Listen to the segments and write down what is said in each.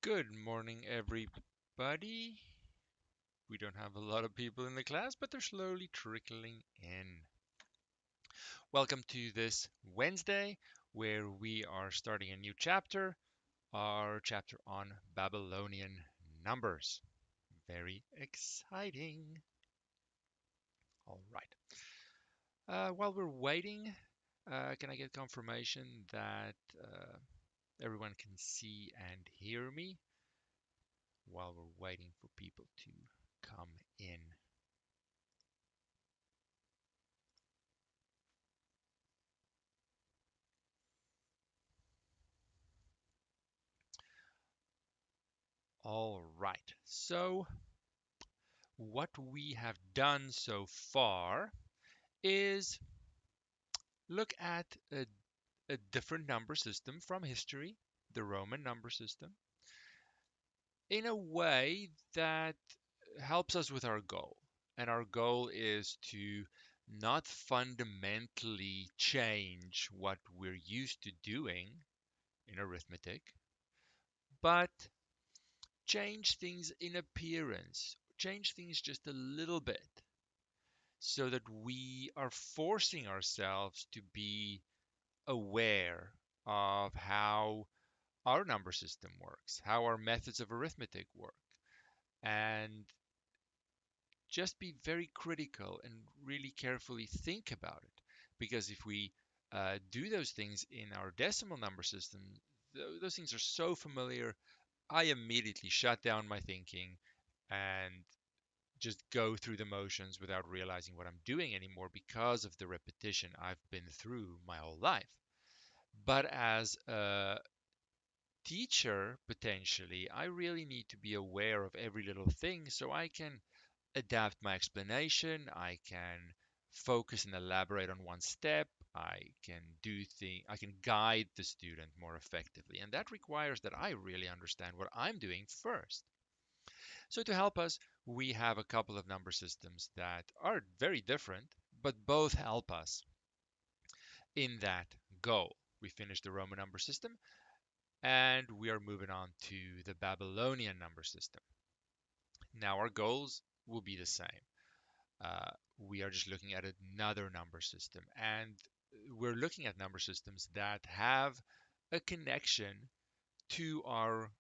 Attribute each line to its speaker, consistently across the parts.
Speaker 1: Good morning, everybody. We don't have a lot of people in the class, but they're slowly trickling in. Welcome to this Wednesday, where we are starting a new chapter, our chapter on Babylonian numbers. Very exciting. All right. While we're waiting, can I get confirmation that everyone can see and hear me while we're waiting for people to come in? All right. So, what we have done so far is look at a different number system from history, the Roman number system, in a way that helps us with our goal. And our goal is to not fundamentally change what we're used to doing in arithmetic, but change things in appearance, change things just a little bit so that we are forcing ourselves to be aware of how our number system works, how our methods of arithmetic work, and just be very critical and really carefully think about it. Because if we do those things in our decimal number system, those things are so familiar, I immediately shut down my thinking and just go through the motions without realizing what I'm doing anymore because of the repetition I've been through my whole life. But as a teacher, potentially, I really need to be aware of every little thing so I can adapt my explanation, I can focus and elaborate on one step, I can guide the student more effectively. And that requires that I really understand what I'm doing first. So to help us, we have a couple of number systems that are very different, but both help us in that goal. We finished the Roman number system and we are moving on to the Babylonian number system. Now our goals will be the same. We are just looking at another number system, and we're looking at number systems that have a connection to our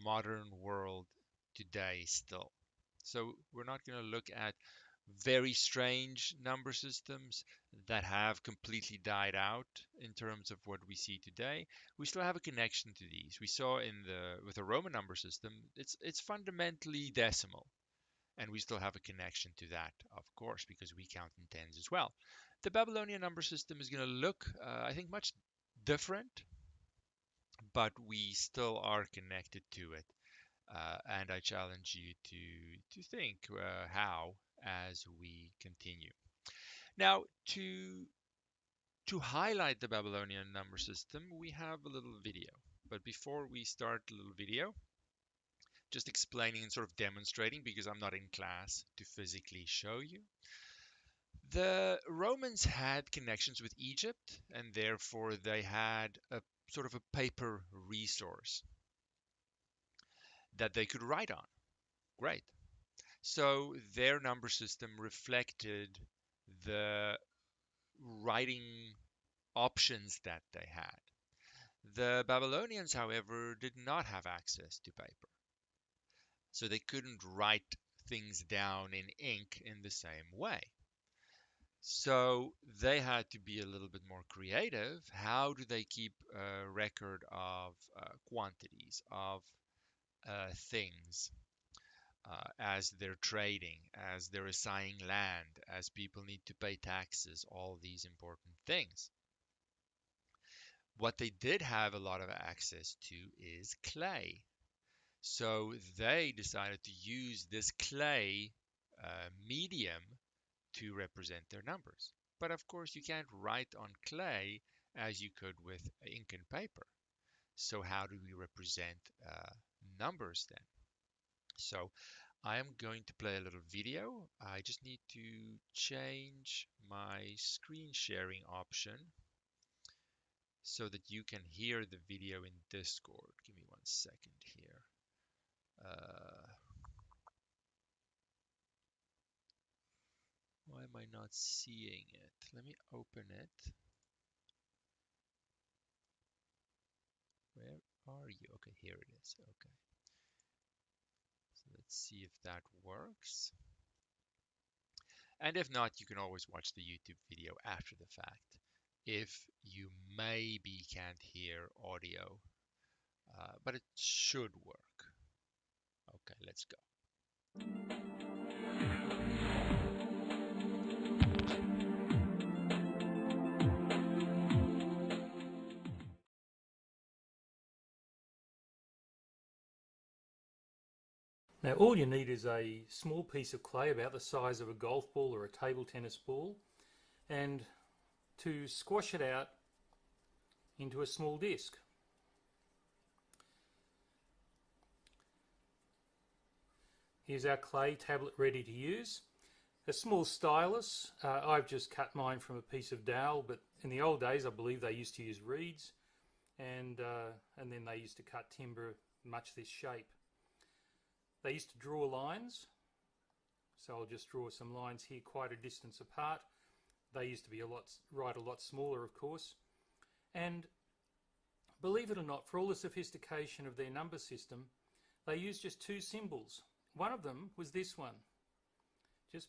Speaker 1: modern world today still. So we're not going to look at very strange number systems that have completely died out in terms of what we see today. We still have a connection to these. We saw in the with the Roman number system, it's fundamentally decimal, and we still have a connection to that, of course, because we count in tens as well. The Babylonian number system is going to look, I think, much different, but we still are connected to it. And I challenge you to think how as we continue. Now, to highlight the Babylonian number system, we have a little video. But before we start the little video, just explaining and sort of demonstrating, because I'm not in class to physically show you. The Romans had connections with Egypt, and therefore they had a sort of a paper resource that they could write on. Great. So their number system reflected the writing options that they had. The Babylonians, however, did not have access to paper, so they couldn't write things down in ink in the same way. So they had to be a little bit more creative. How do they keep a record of quantities, of things, as they're trading, as they're assigning land, as people need to pay taxes, all these important things? What they did have a lot of access to is clay. So they decided to use this clay medium to represent their numbers. But of course, you can't write on clay as you could with ink and paper. So how do we represent numbers then? So I am going to play a little video. I just need to change my screen sharing option so that you can hear the video in Discord. Give me 1 second here. Why am I not seeing it? Let me open it. Where are you? Okay, here it is. Okay. So let's see if that works. And if not, you can always watch the YouTube video after the fact if you maybe can't hear audio, but it should work. Okay, let's go.
Speaker 2: Now all you need is a small piece of clay about the size of a golf ball or a table tennis ball, and to squash it out into a small disc. Here's our clay tablet ready to use. A small stylus. I've just cut mine from a piece of dowel, but in the old days I believe they used to use reeds, and then they used to cut timber much this shape. They used to draw lines, so I'll just draw some lines here quite a distance apart. They used to be a lot smaller, of course. And believe it or not, for all the sophistication of their number system, they used just two symbols. One of them was this one. Just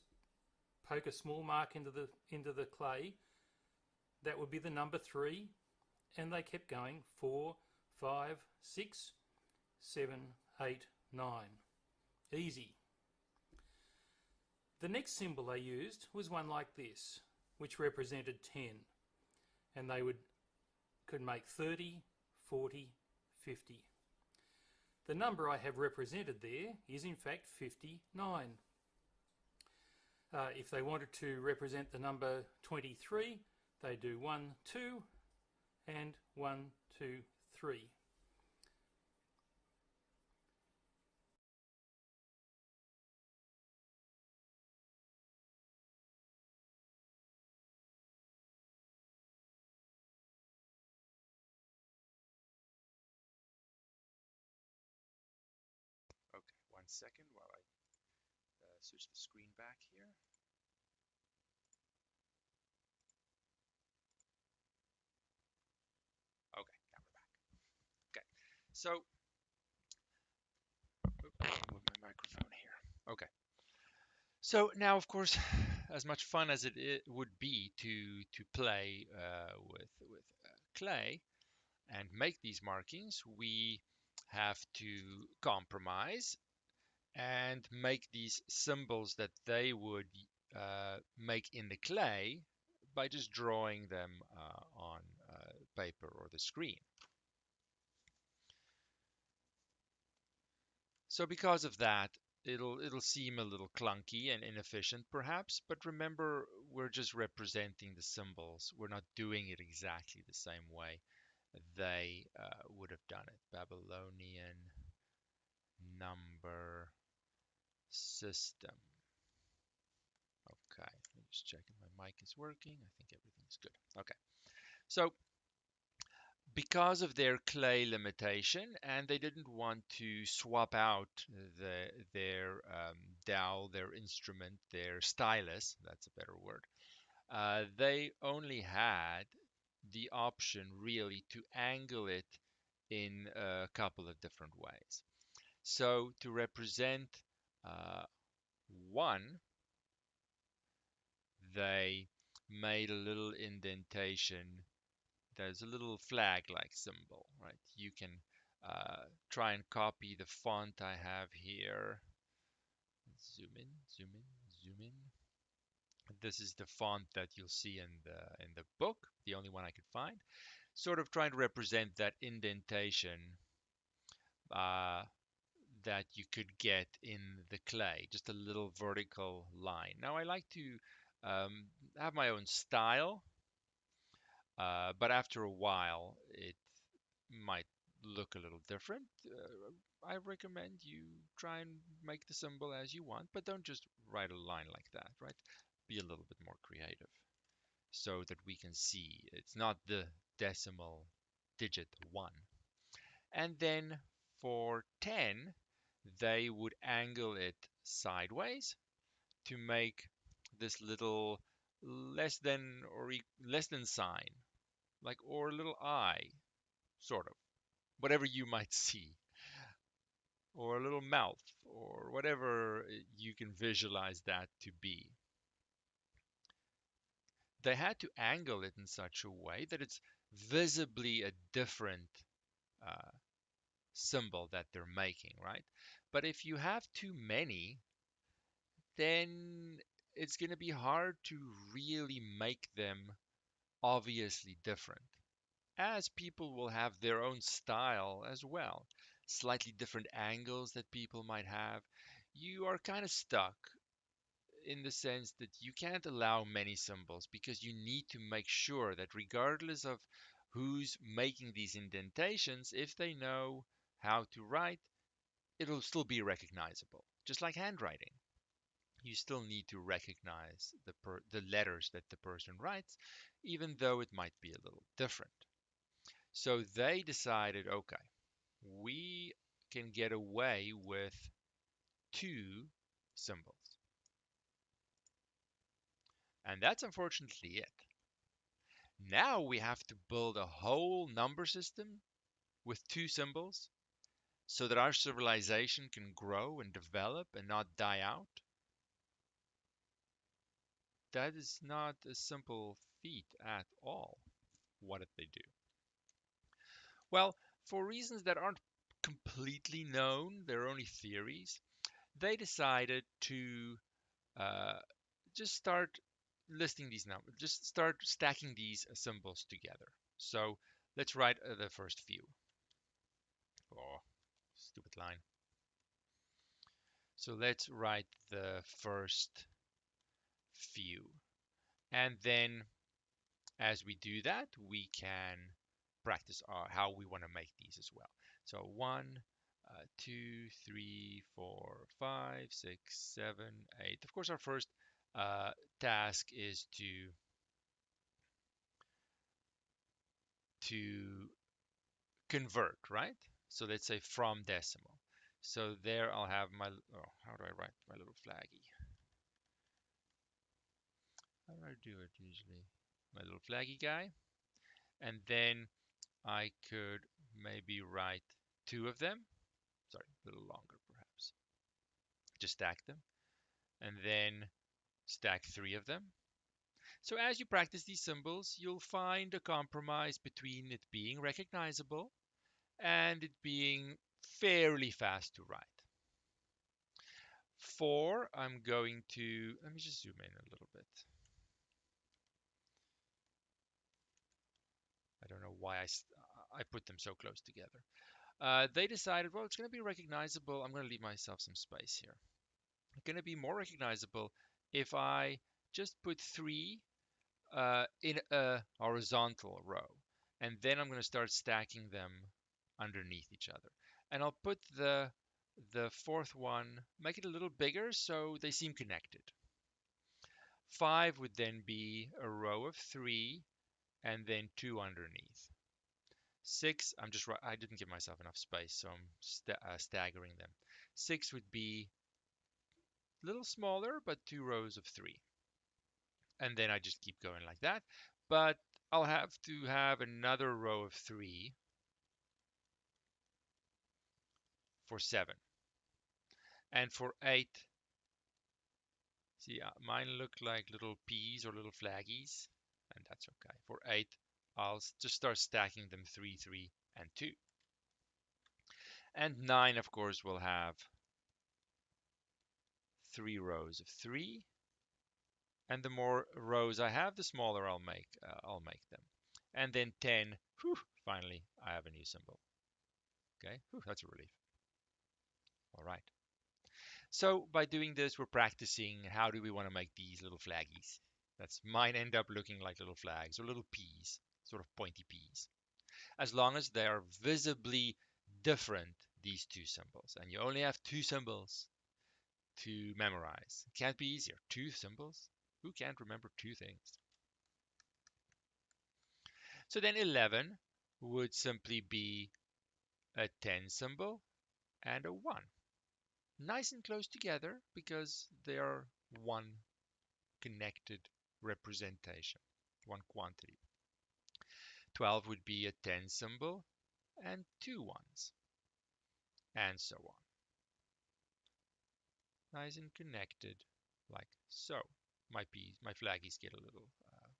Speaker 2: poke a small mark into the clay. That would be the number 3, and they kept going 4, 5, 6, 7, 8, 9. Easy. The next symbol they used was one like this, which represented 10, and they could make 30, 40, 50. The number I have represented there is in fact 59. If they wanted to represent the number 23, they do 1, 2, and 1, 2, 3.
Speaker 1: Okay, 1 second while I switch the screen back here. Okay, now we're back. Okay, so move my microphone here. Okay. So now, of course, as much fun as it would be to play with clay and make these markings, we have to compromise and make these symbols that they would make in the clay by just drawing them on paper or the screen. So because of that, it'll seem a little clunky and inefficient perhaps, but remember, we're just representing the symbols. We're not doing it exactly the same way they would have done it. Babylonian number system. Okay, I'm just checking my mic is working. I think everything's good. Okay, so because of their clay limitation, and they didn't want to swap out their dowel, their instrument, their stylus, that's a better word, they only had the option really to angle it in a couple of different ways. So to represent uh, 1, they made a little indentation. There's a little flag-like symbol, right? You can try and copy the font I have here. Zoom in, zoom in, zoom in. This is the font that you'll see in the book, the only one I could find. Sort of trying to represent that indentation that you could get in the clay, just a little vertical line. Now I like to have my own style, but after a while it might look a little different. I recommend you try and make the symbol as you want, but don't just write a line like that, right? Be a little bit more creative so that we can see. It's not the decimal digit 1. And then for 10, they would angle it sideways to make this little less than or less than sign, like or a little I, sort of, whatever you might see, or a little mouth, or whatever you can visualize that to be. They had to angle it in such a way that it's visibly a different uh, symbol that they're making, right? But if you have too many, then it's going to be hard to really make them obviously different, as people will have their own style as well, slightly different angles that people might have. You are kind of stuck in the sense that you can't allow many symbols because you need to make sure that regardless of who's making these indentations, if they know how to write, it'll still be recognizable. Just like handwriting. You still need to recognize the letters that the person writes, even though it might be a little different. So they decided, okay, we can get away with two symbols. And that's unfortunately it. Now we have to build a whole number system with two symbols so that our civilization can grow and develop and not die out. That is not a simple feat at all. What did they do? Well, for reasons that aren't completely known, they're only theories, they decided to uh, just start listing these numbers, just start stacking these symbols together. So let's write the first few. Oh, stupid line. So let's write the first few. And then as we do that, we can practice how we want to make these as well. So 1, 2, 3, 4, 5, 6, 7, 8. Of course, our first uh, task is to convert, right? So let's say from decimal. So there I'll have my, oh, how do I write my little flaggy? How do I do it usually? My little flaggy guy. And then I could maybe write two of them. Sorry, a little longer perhaps. Just stack them. And then stack three of them. So as you practice these symbols, you'll find a compromise between it being recognizable and it being fairly fast to write. 4, I'm going to, let me just zoom in a little bit. I don't know why I put them so close together. They decided, well, it's going to be recognizable. I'm going to leave myself some space here. It's going to be more recognizable if I just put 3 in a horizontal row. And then I'm going to start stacking them underneath each other. And I'll put the fourth one, make it a little bigger so they seem connected. 5 would then be a row of 3 and then 2 underneath. 6, I didn't give myself enough space, so I'm staggering them. 6 would be a little smaller, but 2 rows of 3. And then I just keep going like that. But I'll have to have another row of 3 for 7. And for 8, see, mine look like little peas or little flaggies, and that's okay. For 8, I'll just start stacking them 3, 3, and 2. And 9, of course, will have 3 rows of 3. And the more rows I have, the smaller I'll make them. And then 10, whew, finally, I have a new symbol. Okay, whew, that's a relief. All right. So by doing this, we're practicing how do we want to make these little flaggies. That's mine end up looking like little flags or little peas, sort of pointy peas. As long as they are visibly different, these two symbols. And you only have two symbols to memorize. It can't be easier. Two symbols? Who can't remember two things? So then 11 would simply be a 10 symbol and a 1. Nice and close together because they are one connected representation, one quantity. 12 would be a 10 symbol and two ones, and so on. Nice and connected, like so. My flaggies get a little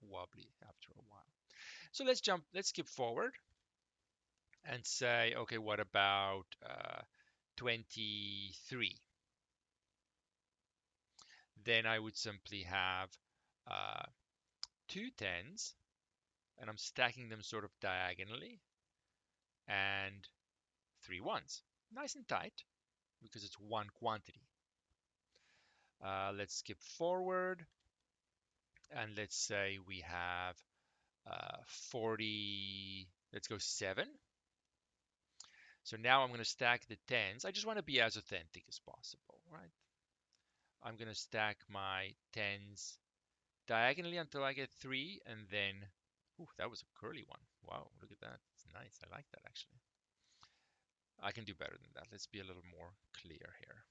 Speaker 1: wobbly after a while. So let's skip forward and say, okay, what about 23? Then I would simply have uh, two tens, and I'm stacking them sort of diagonally, and three ones. Nice and tight because it's one quantity. Let's skip forward, and let's say we have 40, let's go 7. So now I'm going to stack the tens. I just want to be as authentic as possible, right? I'm going to stack my tens diagonally until I get 3, and then, ooh, that was a curly one. Wow, look at that. It's nice. I like that actually. I can do better than that. Let's be a little more clear here.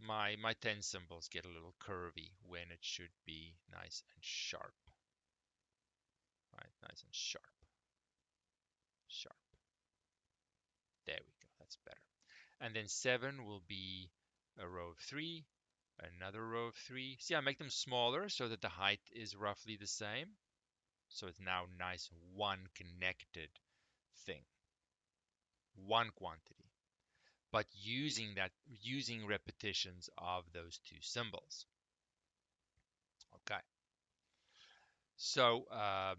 Speaker 1: My 10 symbols get a little curvy when it should be nice and sharp. Right, nice and sharp. Sharp. There we go. That's better. And then 7 will be a row of 3, another row of 3. See, I make them smaller so that the height is roughly the same. So it's now nice one connected thing, one quantity, but using repetitions of those two symbols. Okay. So I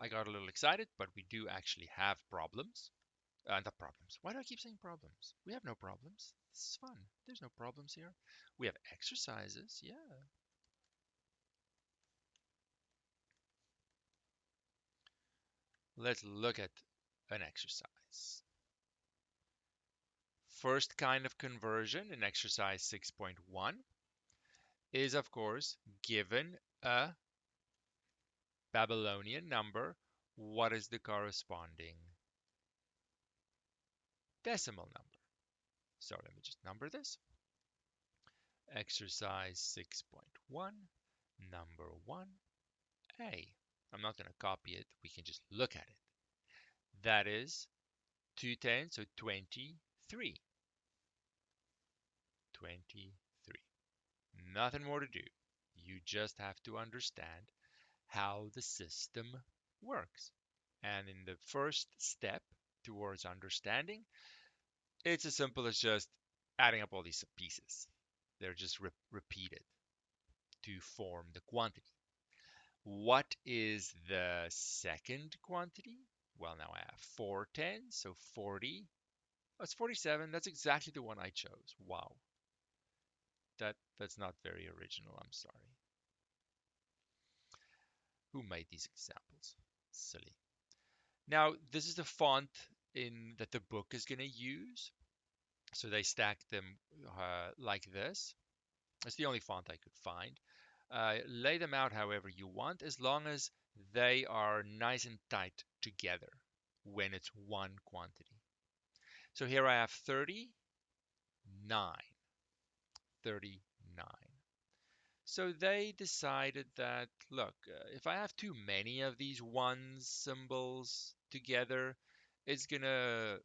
Speaker 1: got a little excited, but we do actually have problems. Not problems. Why do I keep saying problems? We have no problems. This is fun. There's no problems here. We have exercises. Yeah. Let's look at an exercise. First kind of conversion in exercise 6.1 is, of course, given a Babylonian number, what is the corresponding decimal number? So let me just number this. Exercise 6.1, number 1A. I'm not going to copy it. We can just look at it. That is 2 tens, so 23. 23. Nothing more to do. You just have to understand how the system works. And in the first step towards understanding, it's as simple as just adding up all these pieces. They're just repeated to form the quantity. What is the second quantity? Well, now I have 4 tens, so 40. That's 47. That's exactly the one I chose. Wow. That's not very original. I'm sorry. Who made these examples? Silly. Now, this is the font in that the book is going to use. So they stack them like this. It's the only font I could find. Lay them out however you want, as long as they are nice and tight together when it's one quantity. So here I have 39. 39. So they decided that, look, if I have too many of these one symbols together, it's gonna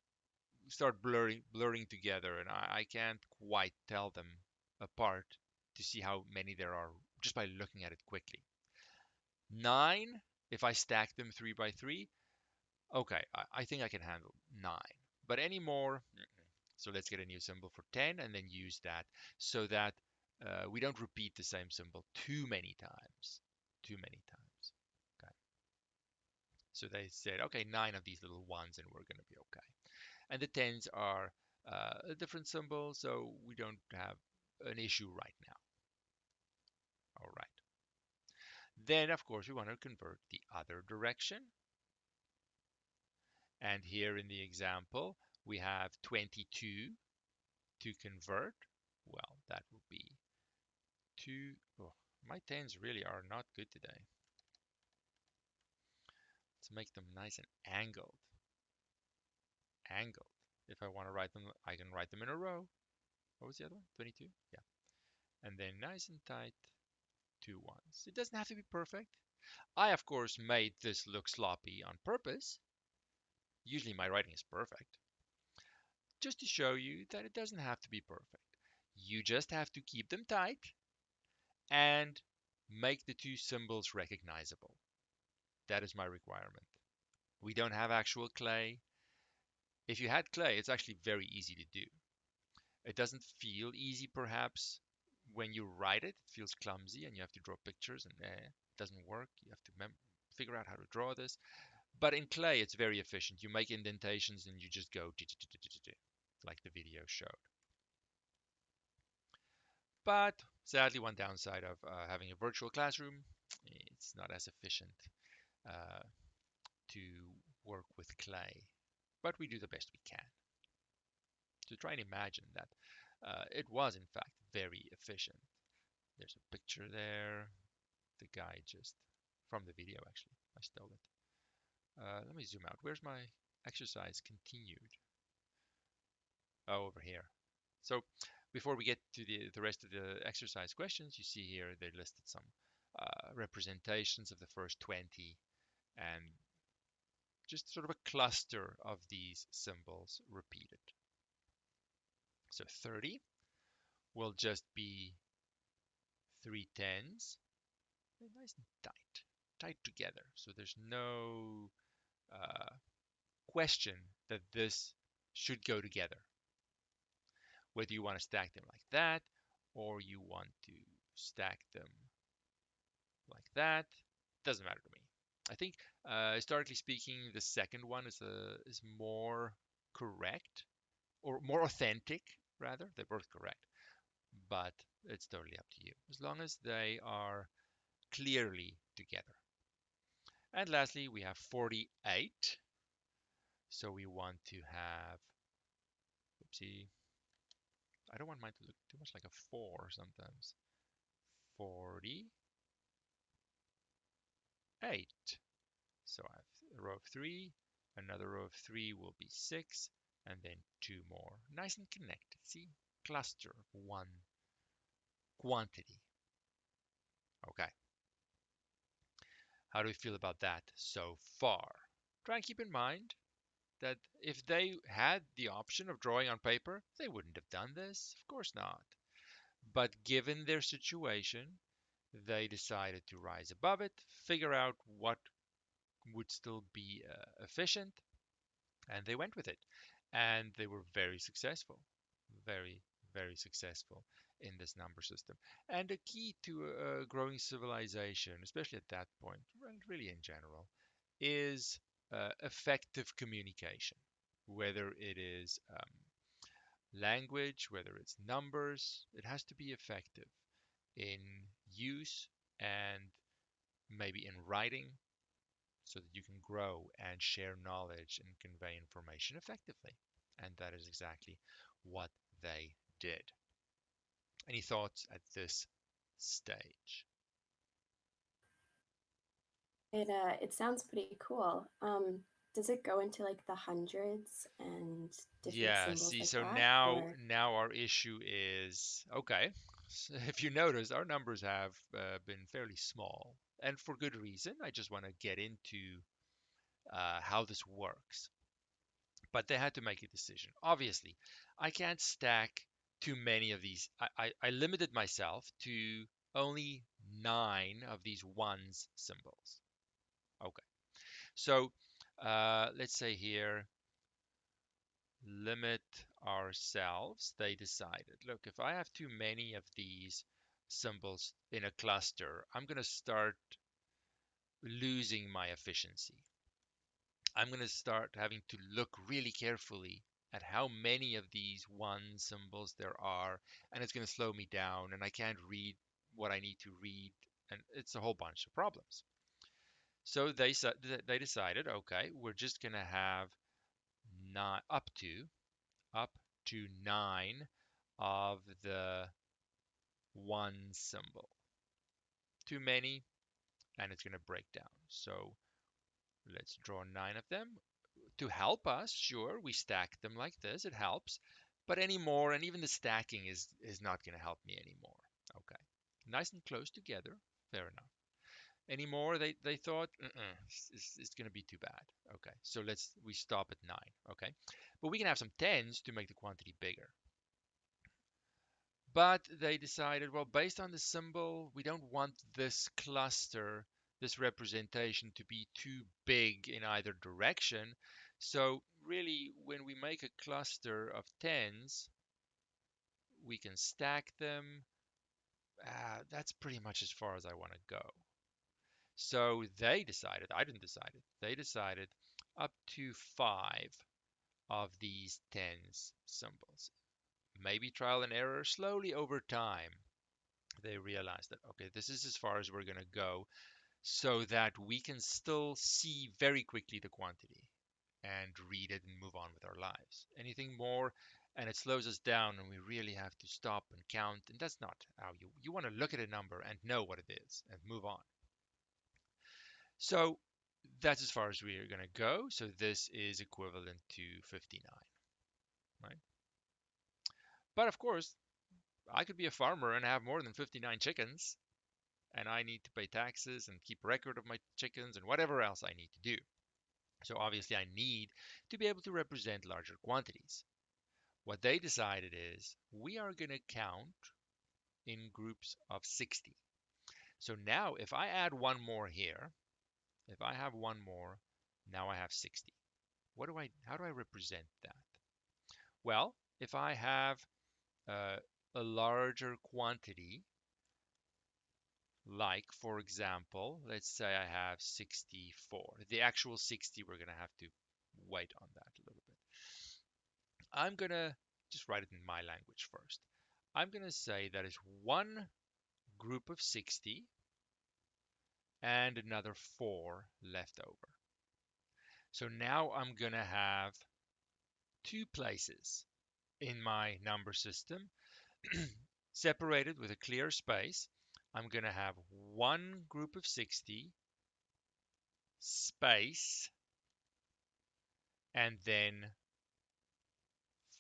Speaker 1: start blurring together, and I can't quite tell them apart to see how many there are just by looking at it quickly. 9, if I stack them 3 by 3, okay, I think I can handle 9. But any more, so let's get a new symbol for 10 and then use that so that we don't repeat the same symbol too many times. Too many times. Okay. So they said, okay, 9 of these little ones and we're going to be okay. And the tens are a different symbol, so we don't have an issue right now. All right. Then, of course, we want to convert the other direction. And here in the example, we have 22 to convert. Well, that will be 2. Oh, my tens really are not good today. Let's make them nice and angled. Angled. If I want to write them, I can write them in a row. What was the other one? 22? Yeah. And then nice and tight, 2 1s. It doesn't have to be perfect. I, of course, made this look sloppy on purpose. Usually my writing is perfect. Just to show you that it doesn't have to be perfect. You just have to keep them tight and make the 2 symbols recognizable. That is my requirement. We don't have actual clay. If you had clay, it's actually very easy to do. It doesn't feel easy, perhaps, when you write it. It feels clumsy and you have to draw pictures and it doesn't work. You have to figure out how to draw this. But in clay, it's very efficient. You make indentations and you just go like the video showed. But sadly, one downside of having a virtual classroom, it's not as efficient uh, to work with clay. But we do the best we can. To try and imagine that it was, in fact, very efficient. There's a picture there. The guy just, from the video, actually. I stole it. Let me zoom out. Where's my exercise continued? Oh, over here. So before we get to the rest of the exercise questions, you see here they listed some representations of the first 20 and just sort of a cluster of these symbols repeated. So 30 will just be 3 10s, nice and tight together. So there's no question that this should go together. Whether you want to stack them like that or you want to stack them like that, doesn't matter to me. I think historically speaking, the second one is more correct or more authentic rather. They're both correct, but it's totally up to you as long as they are clearly together. And lastly, we have 48. So we want to have, oopsie, I don't want mine to look too much like a 4 sometimes. 48. So I have a row of 3, another row of 3 will be 6, and then 2 more. Nice and connected. See? Cluster of one quantity. Okay. How do we feel about that so far? Try and keep in mind that if they had the option of drawing on paper, they wouldn't have done this. Of course not. But given their situation, they decided to rise above it, figure out what would still be efficient, and they went with it. And they were very successful, very, very successful in this number system. And a key to a growing civilization, especially at that point, and really in general, is effective communication, whether it is language, whether it's numbers, it has to be effective in use and maybe in writing so that you can grow and share knowledge and convey information effectively. And that is exactly what they did. Any thoughts at this stage?
Speaker 3: It sounds pretty cool. Does it go into like the hundreds and different
Speaker 1: Yeah,
Speaker 3: symbols
Speaker 1: see,
Speaker 3: like
Speaker 1: so
Speaker 3: that,
Speaker 1: now
Speaker 3: or?
Speaker 1: now our issue is okay. So if you notice, our numbers have been fairly small, and for good reason. I just want to get into how this works. But they had to make a decision. Obviously, I can't stack too many of these. I limited myself to only 9 of these ones symbols. Okay, so let's say here, limit ourselves. They decided, look, if I have too many of these symbols in a cluster, I'm going to start losing my efficiency. I'm going to start having to look really carefully at how many of these one symbols there are, and it's going to slow me down, and I can't read what I need to read, and it's a whole bunch of problems. So they decided, okay, we're just going to have not up to 9 of the one symbol. Too many, and it's going to break down. So let's Let's draw 9 of them. To help us, sure, we stack them like this. It helps. But any more, and even the stacking is not going to help me anymore. Okay. Nice and close together. Fair enough. Any more? They thought, it's going to be too bad. Okay. So we stop at 9. Okay. But we can have some 10s to make the quantity bigger. But they decided, well, based on the symbol, we don't want this cluster, this representation to be too big in either direction. So really, when we make a cluster of 10s, we can stack them. That's pretty much as far as I want to go. So they decided, I didn't decide it, they decided up to 5 of these 10s symbols. Maybe trial and error, slowly over time, they realized that, okay, this is as far as we're going to go so that we can still see very quickly the quantity and read it and move on with our lives. Anything more, and it slows us down and we really have to stop and count, and that's not how you want to look at a number and know what it is and move on. So that's as far as we are going to go. So this is equivalent to 59, right? But of course, I could be a farmer and have more than 59 chickens, and I need to pay taxes and keep record of my chickens and whatever else I need to do. So obviously I need to be able to represent larger quantities. What they decided is we are going to count in groups of 60. So now if I add one more here, if I have one more, now I have 60. How do I represent that? Well, if I have a larger quantity, like, for example, let's say I have 64. The actual 60, we're going to have to wait on that a little bit. I'm going to just write it in my language first. I'm going to say that is one group of 60 and another 4 left over. So now I'm going to have 2 places in my number system separated with a clear space. I'm going to have one group of 60 space and then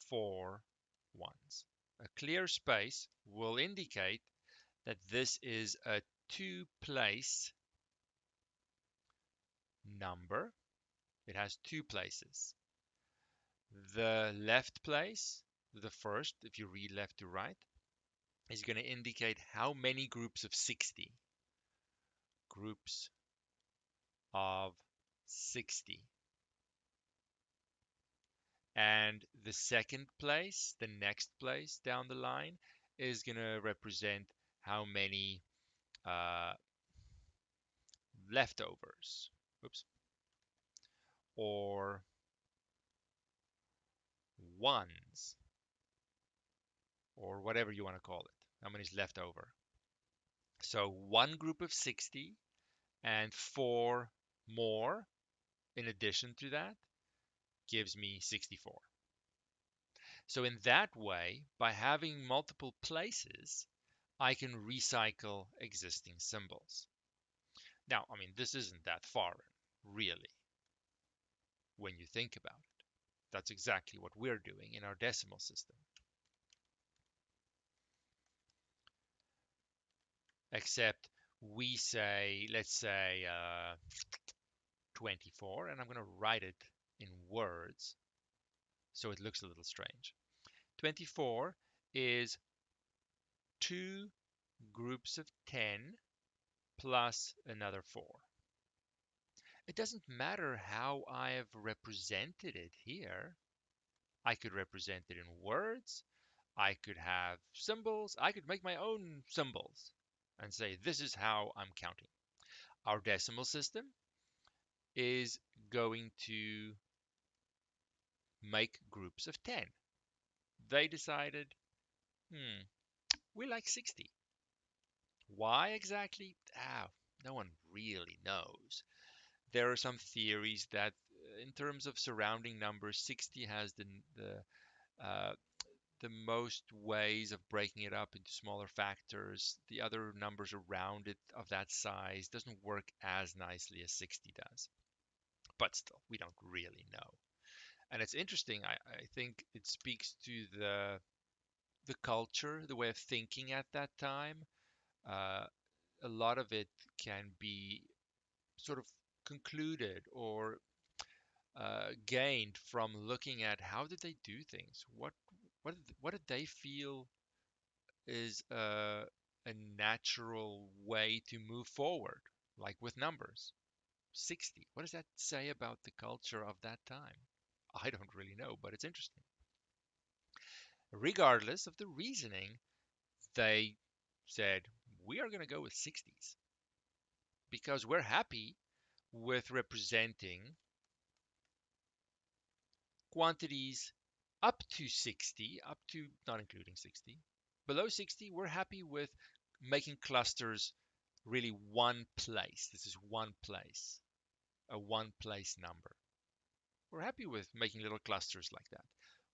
Speaker 1: 4 ones. A clear space will indicate that this is a 2-place number. It has 2 places. The left place, the first, if you read left to right, is going to indicate how many groups of 60. Groups of 60. And the second place, the next place down the line, is going to represent how many leftovers, oops, or ones, or whatever you want to call it, how many is left over. So one group of 60 and 4 more in addition to that gives me 64. So in that way, by having multiple places, I can recycle existing symbols. Now, I mean, this isn't that foreign, really, when you think about it. That's exactly what we're doing in our decimal system. Except we say, let's say 24, and I'm going to write it in words so it looks a little strange. 24 is 2 groups of 10 plus another 4. It doesn't matter how I have represented it here. I could represent it in words. I could have symbols. I could make my own symbols and say, this is how I'm counting. Our decimal system is going to make groups of 10. They decided, we like 60. Why exactly? No one really knows. There are some theories that in terms of surrounding numbers, 60 has uh, the most ways of breaking it up into smaller factors. The other numbers around it of that size doesn't work as nicely as 60 does. but still, we don't really know. And it's interesting. I think it speaks to the culture, the way of thinking at that time. Uh, a lot of it can be sort of concluded or gained from looking at how did they do things? What did they feel is a natural way to move forward, like with numbers? 60. What does that say about the culture of that time? I don't really know, but it's interesting. Regardless of the reasoning, they said, we are going to go with 60s because we're happy with representing quantities up to 60, up to not including 60. Below 60, we're happy with making clusters really one place. This is one place, a one place number. We're happy with making little clusters like that.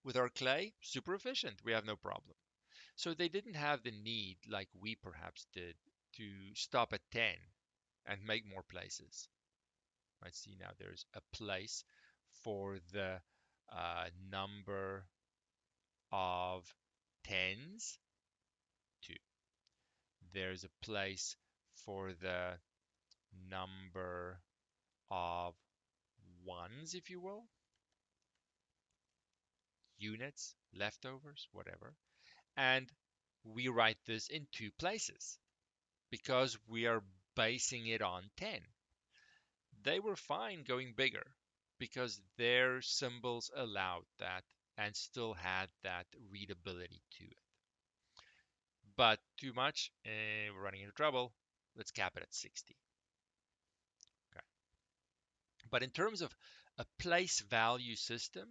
Speaker 1: With our clay, super efficient. We have no problem. So they didn't have the need, like we perhaps did, to stop at 10 and make more places. I see now there's a place for the number of tens, 2. There's a place for the number of ones, if you will, units, leftovers, whatever. And we write this in 2 places because we are basing it on 10. They were fine going bigger because their symbols allowed that and still had that readability to it. But too much, we're running into trouble. Let's cap it at 60. Okay. But in terms of a place value system,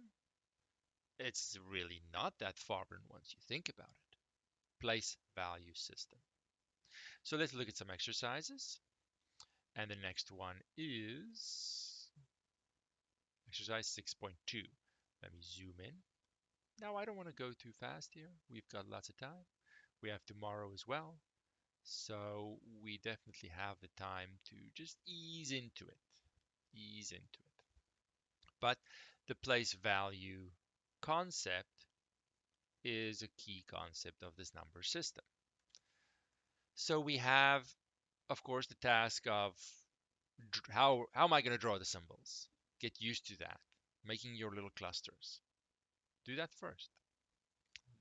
Speaker 1: it's really not that foreign once you think about it. Place value system. So let's look at some exercises. And the next one is exercise 6.2. Let me zoom in. Now, I don't want to go too fast here. We've got lots of time. We have tomorrow as well. So we definitely have the time to just ease into it. Ease into it. But the place value concept is a key concept of this number system. So we have, of course, the task of how am I going to draw the symbols? Get used to that, making your little clusters. Do that first.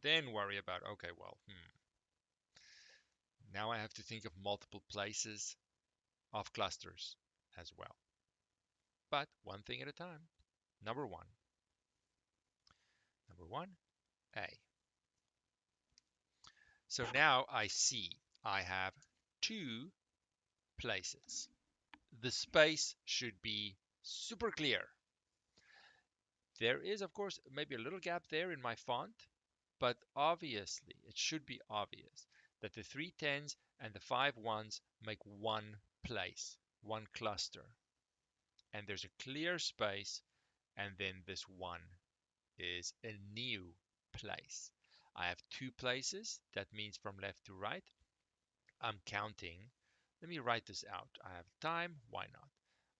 Speaker 1: Then worry about, okay, well, now I have to think of multiple places of clusters as well. But one thing at a time. Number one. Number one, A. So now I see I have 2 places. The space should be super clear. There is, of course, maybe a little gap there in my font, but obviously, it should be obvious that the 3 tens and the 5 ones make one place, one cluster. And there's a clear space, and then this 1 is a new place. I have 2 places. That means from left to right. I'm counting. Let me write this out. I have time. Why not?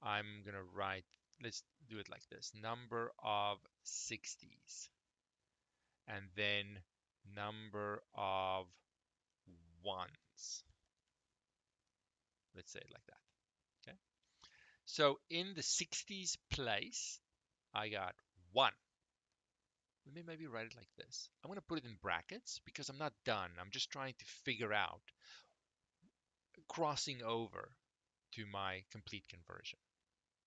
Speaker 1: I'm going to write, let's do it like this. Number of 60s. And then number of ones. Let's say it like that. Okay. So in the 60s place, I got 1. Let me maybe write it like this. I'm going to put it in brackets because I'm not done. I'm just trying to figure out crossing over to my complete conversion.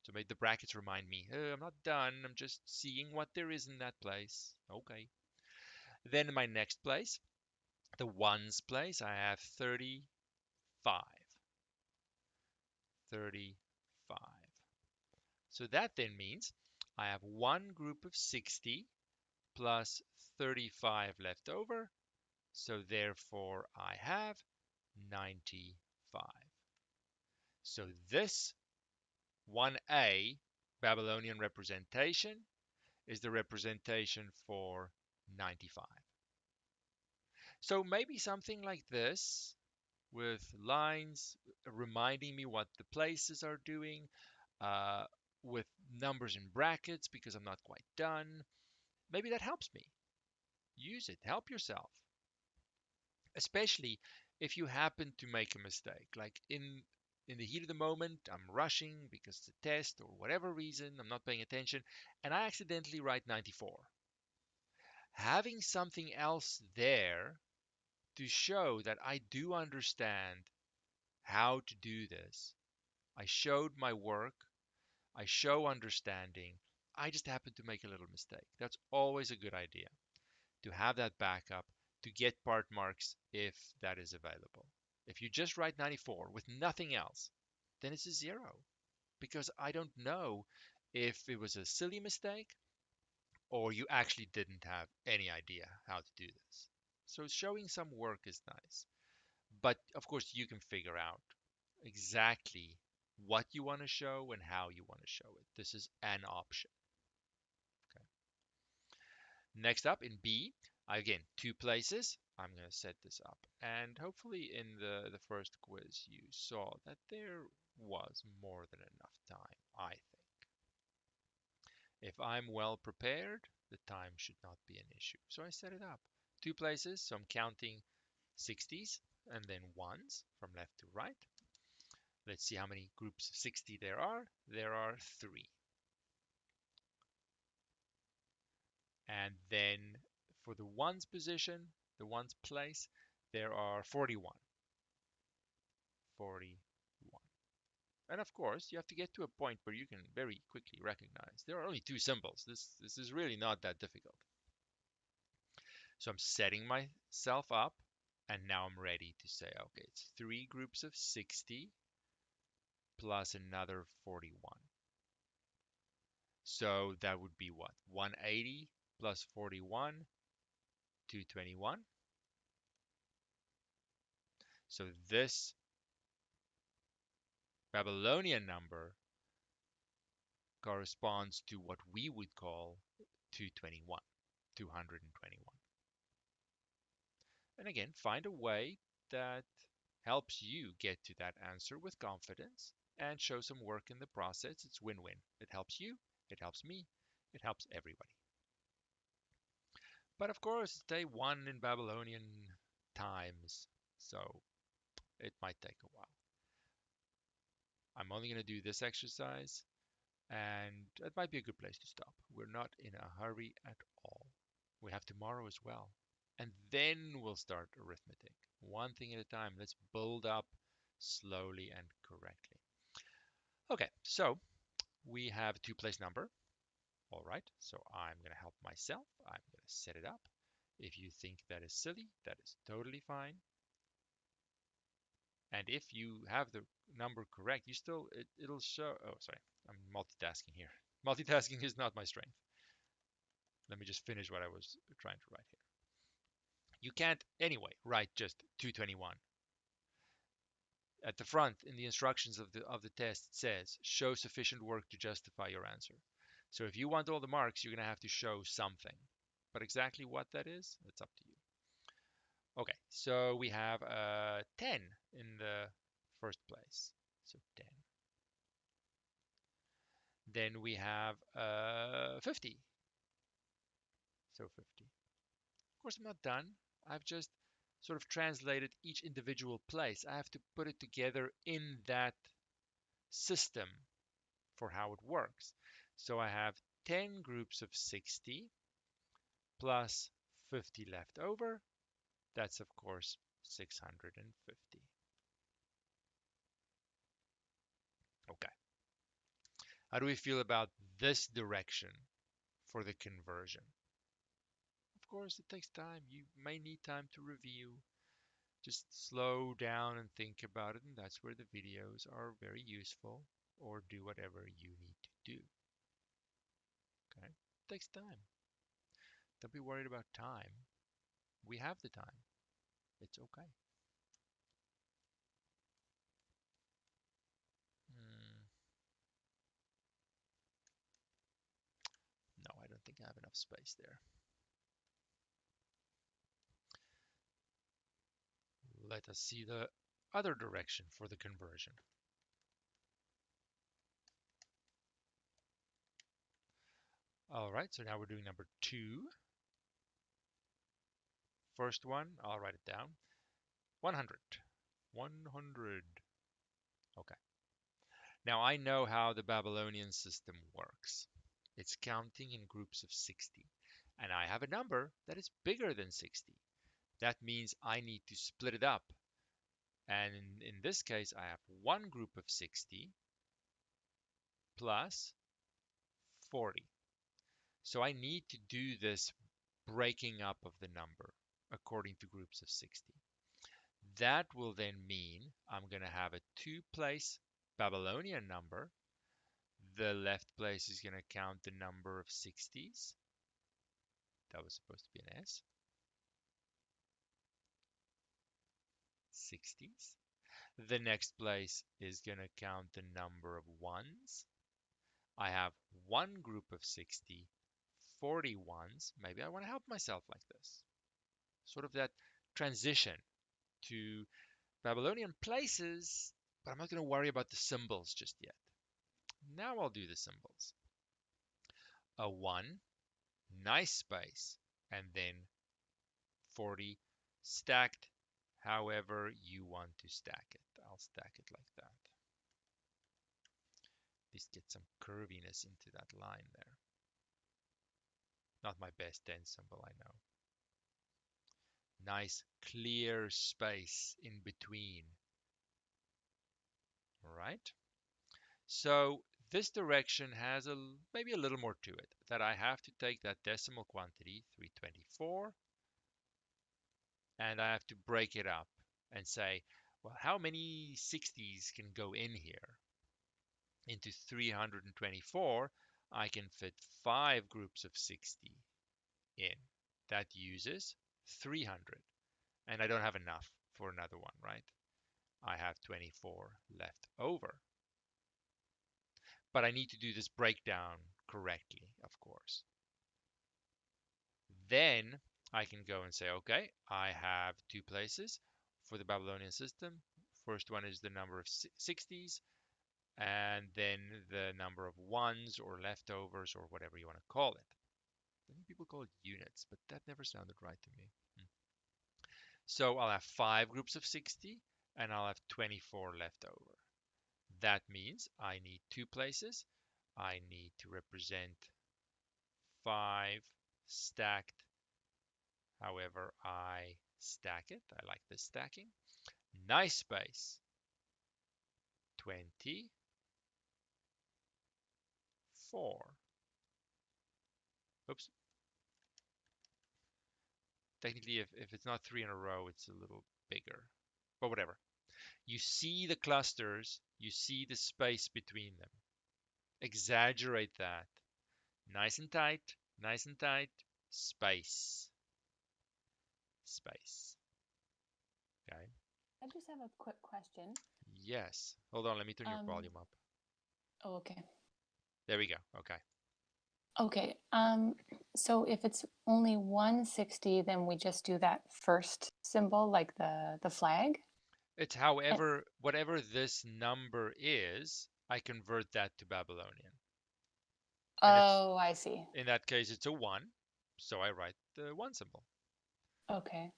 Speaker 1: So make the brackets remind me, I'm not done. I'm just seeing what there is in that place. Okay. Then in my next place, the ones place, I have 35. 35. So that then means I have one group of 60 plus 35 left over. So therefore I have 95. So this 1A Babylonian representation is the representation for 95. So maybe something like this with lines reminding me what the places are doing, uh, with numbers in brackets because I'm not quite done. Maybe that helps me. Use it. Help yourself. Especially if you happen to make a mistake. Like in the heat of the moment, I'm rushing because it's a test or whatever reason, I'm not paying attention, and I accidentally write 94. Having something else there to show that I do understand how to do this. I showed my work. I show understanding. I just happen to make a little mistake. That's always a good idea to have that backup to get part marks if that is available. If you just write 94 with nothing else, then it's a 0 because I don't know if it was a silly mistake or you actually didn't have any idea how to do this. So showing some work is nice. But of course, you can figure out exactly what you want to show and how you want to show it. This is an option. Okay. Next up in B, again, two places. I'm going to set this up. And hopefully in the first quiz, you saw that there was more than enough time, I think. If I'm well prepared, the time should not be an issue. So I set it up. Two places, so I'm counting 60s and then ones from left to right. Let's see how many groups of 60 there are. There are 3. And then for the ones position, the ones place, there are 41. 41. And of course, you have to get to a point where you can very quickly recognize there are only 2 symbols. This is really not that difficult. So I'm setting myself up, and now I'm ready to say, okay, it's 3 groups of 60 plus another 41. So that would be what? 180 plus 41, 221. So this Babylonian number corresponds to what we would call 221, 221. And again, find a way that helps you get to that answer with confidence and show some work in the process. It's win-win. It helps you, it helps me, it helps everybody. But of course, it's day 1 in Babylonian times, so it might take a while. I'm only going to do this exercise, and it might be a good place to stop. We're not in a hurry at all. We have tomorrow as well. And then we'll start arithmetic. One thing at a time. Let's build up slowly and correctly. Okay, so we have a 2-place number. All right, so I'm going to help myself. I'm going to set it up. If you think that is silly, that is totally fine. And if you have the number correct, it'll show. Oh, sorry, I'm multitasking here. Multitasking is not my strength. Let me just finish what I was trying to write here. You can't anyway write just 221. At the front in the instructions of the test it says show sufficient work to justify your answer. So if you want all the marks, you're going to have to show something. But exactly what that is, it's up to you. Okay, so we have 10 in the first place. So 10. Then we have 50. So 50. Of course, I'm not done. I've just sort of translated each individual place. I have to put it together in that system for how it works. So I have 10 groups of 60 plus 50 left over. That's, of course, 650. Okay. How do we feel about this direction for the conversion? Of course, it takes time. You may need time to review. Just slow down and think about it, and that's where the videos are very useful, or do whatever you need to do. Okay? It takes time. Don't be worried about time. We have the time. It's okay. Hmm. No, I don't think I have enough space there. Let us see the other direction for the conversion. All right, so now we're doing number 2. First one, I'll write it down. 100. 100. Okay. Now I know how the Babylonian system works. It's counting in groups of 60. And I have a number that is bigger than 60. That means I need to split it up. And in this case, I have one group of 60 plus 40. So I need to do this breaking up of the number according to groups of 60. That will then mean I'm going to have a 2-place Babylonian number. The left place is going to count the number of 60s. That was supposed to be an S. 60s. The next place is going to count the number of ones. I have one group of 60, 40 ones. Maybe I want to help myself like this. Sort of that transition to Babylonian places, but I'm not going to worry about the symbols just yet. Now I'll do the symbols. A 1, nice space, and then 40 stacked however you want to stack it. I'll stack it like that. Just get some curviness into that line there. Not my best 10 symbol, I know. Nice clear space in between. All right. So this direction has maybe a little more to it, that I have to take that decimal quantity, 324, and I have to break it up and say, well, how many 60s can go in here? Into 324, I can fit 5 groups of 60 in. That uses 300. And I don't have enough for another one, right? I have 24 left over. But I need to do this breakdown correctly, of course. Then I can go and say, okay, I have 2 places for the Babylonian system. First one is the number of 60s, and then the number of ones or leftovers or whatever you want to call it. I think people call it units, but that never sounded right to me. So I'll have 5 groups of 60, and I'll have 24 left over. That means I need 2 places. I need to represent 5 stacked however I stack it. I like this stacking. Nice space. 24. Oops. Technically, if it's not 3 in a row, it's a little bigger. But whatever. You see the clusters. You see the space between them. Exaggerate that. Nice and tight. Nice and tight. Space. Space. Okay.
Speaker 4: I just have a quick question.
Speaker 1: Yes. Hold on. Let me turn your volume up.
Speaker 4: Oh, okay.
Speaker 1: There we go. Okay.
Speaker 4: Okay. So if it's only 160, then we just do that first symbol, like the flag.
Speaker 1: It's however, whatever this number is, I convert that to Babylonian.
Speaker 4: Oh, I see.
Speaker 1: In that case, it's a 1, so I write the 1 symbol.
Speaker 4: Okay.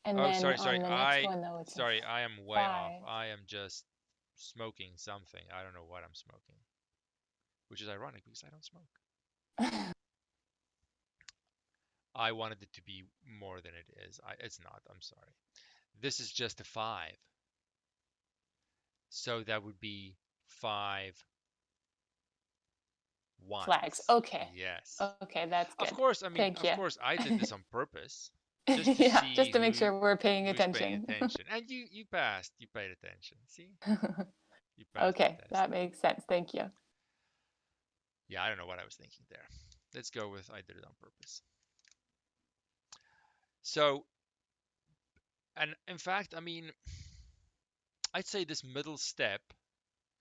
Speaker 4: And
Speaker 1: Oh,
Speaker 4: then
Speaker 1: sorry.
Speaker 4: on the next one, though, it's
Speaker 1: Sorry, I am way off.
Speaker 4: 5.
Speaker 1: I am just smoking something. I don't know what I'm smoking, which is ironic because I don't smoke. I wanted it to be more than it is. It's not. I'm sorry. This is just a 5. So that would be 5 ones.
Speaker 4: Flags. Okay.
Speaker 1: Yes.
Speaker 4: Okay, that's good.
Speaker 1: Of course, I mean,
Speaker 4: Thank
Speaker 1: of
Speaker 4: you.
Speaker 1: course, I did this on purpose, just to
Speaker 4: Yeah,
Speaker 1: see
Speaker 4: just to make sure we're paying
Speaker 1: who's paying
Speaker 4: attention.
Speaker 1: attention. And you passed. You paid attention. See? You passed the
Speaker 4: Okay,
Speaker 1: test.
Speaker 4: that makes sense. Thank you.
Speaker 1: Yeah, I don't know what I was thinking there. Let's go with I did it on purpose. So, and in fact, I mean, I'd say this middle step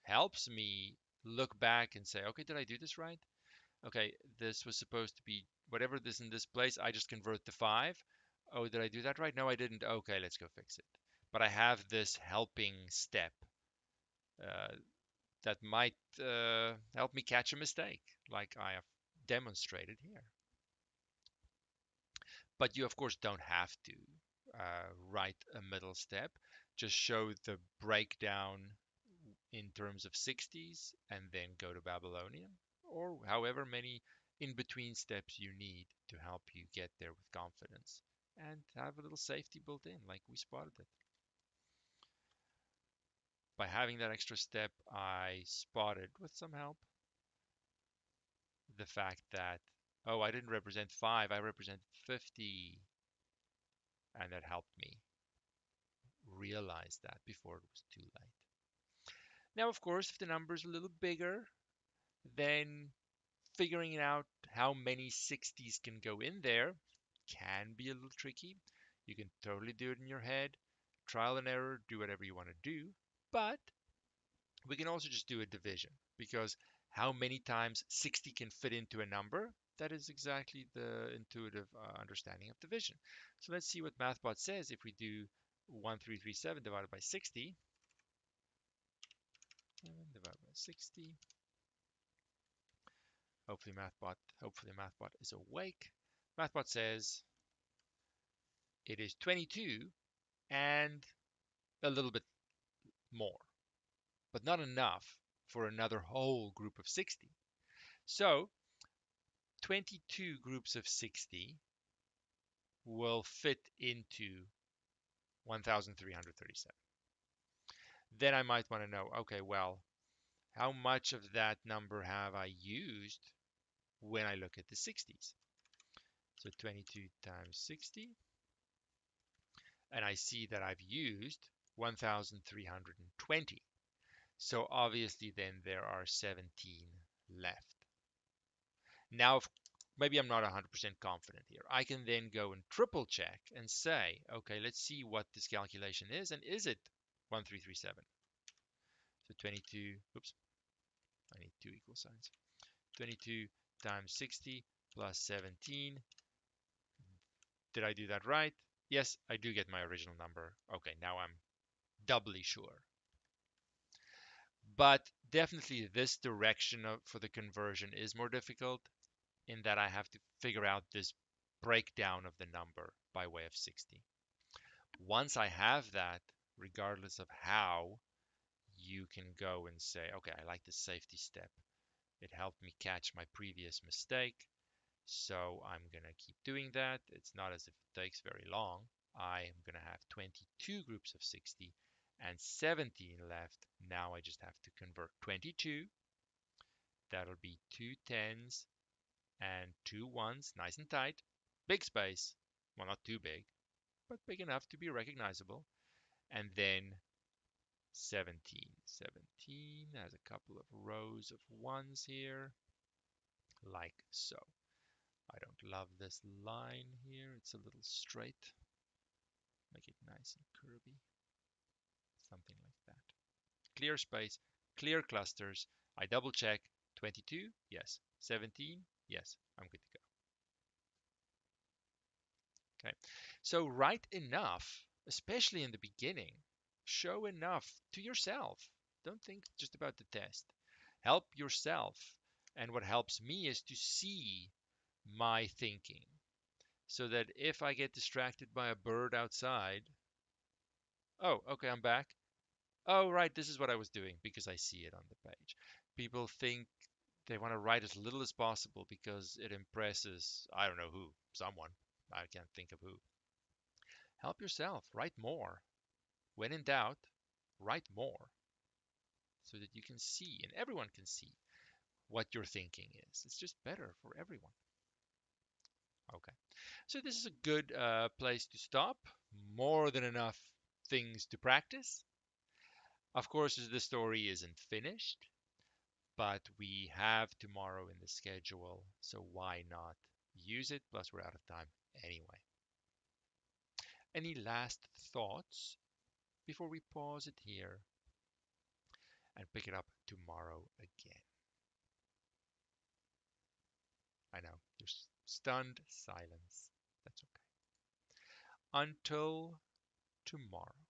Speaker 1: helps me look back and say, okay, did I do this right? Okay, this was supposed to be whatever this in this place. I just convert to 5. Oh, did I do that right? No, I didn't. Okay, let's go fix it. But I have this helping step that might help me catch a mistake, like I have demonstrated here. But you, of course, don't have to write a middle step. Just show the breakdown in terms of 60s and then go to Babylonian, or however many in between steps you need to help you get there with confidence and have a little safety built in, like we spotted it. By having that extra step, I spotted, with some help, the fact that, oh, I didn't represent 5, I represented 50. And that helped me realize that before it was too late. Now, of course, if the number is a little bigger, then figuring out how many 60s can go in there can be a little tricky. You can totally do it in your head, trial and error, do whatever you want to do. But we can also just do a division, because how many times 60 can fit into a number, that is exactly the intuitive understanding of division. So let's see what MathBot says if we do 1337 divided by 60. Divided by 60. Hopefully MathBot is awake. MathBot says it is 22 and a little bit more, but not enough for another whole group of 60. So 22 groups of 60 will fit into 1337. Then I might want to know, okay, well, how much of that number have I used when I look at the 60s? So 22 times 60, and I see that I've used 1320. So obviously then there are 17 left. Now, maybe I'm not 100% confident here. I can then go and triple check and say, okay, let's see what this calculation is, and is it 1337? So 22, oops, I need two equal signs. 22 times 60 plus 17. Did I do that right? Yes, I do get my original number. Okay, now I'm doubly sure. But definitely this direction for the conversion is more difficult, in that I have to figure out this breakdown of the number by way of 60. Once I have that, regardless of how, you can go and say, okay, I like the safety step. It helped me catch my previous mistake, so I'm going to keep doing that. It's not as if it takes very long. I am going to have 22 groups of 60 and 17 left. Now I just have to convert 22. That'll be 2 10s and 2 1s, nice and tight. Big space. Well, not too big, but big enough to be recognizable. And then 17. 17 has a couple of rows of 1s here, like so. I don't love this line here. It's a little straight. Make it nice and curvy. Something like that. Clear space, clear clusters. I double check. 22, yes. 17, yes. I'm good to go. Okay, so write enough, especially in the beginning. Show enough to yourself. Don't think just about the test. Help yourself. And what helps me is to see my thinking, so that if I get distracted by a bird outside, oh, okay, I'm back. Oh, right, this is what I was doing, because I see it on the page. People think they want to write as little as possible because it impresses, I don't know who, someone. I can't think of who. Help yourself, write more. When in doubt, write more, so that you can see, and everyone can see, what your thinking is. It's just better for everyone. Okay, so this is a good place to stop. More than enough things to practice. Of course, the story isn't finished, but we have tomorrow in the schedule, so why not use it? Plus, we're out of time anyway. Any last thoughts before we pause it here and pick it up tomorrow again? I know, there's stunned silence. That's okay. Until tomorrow.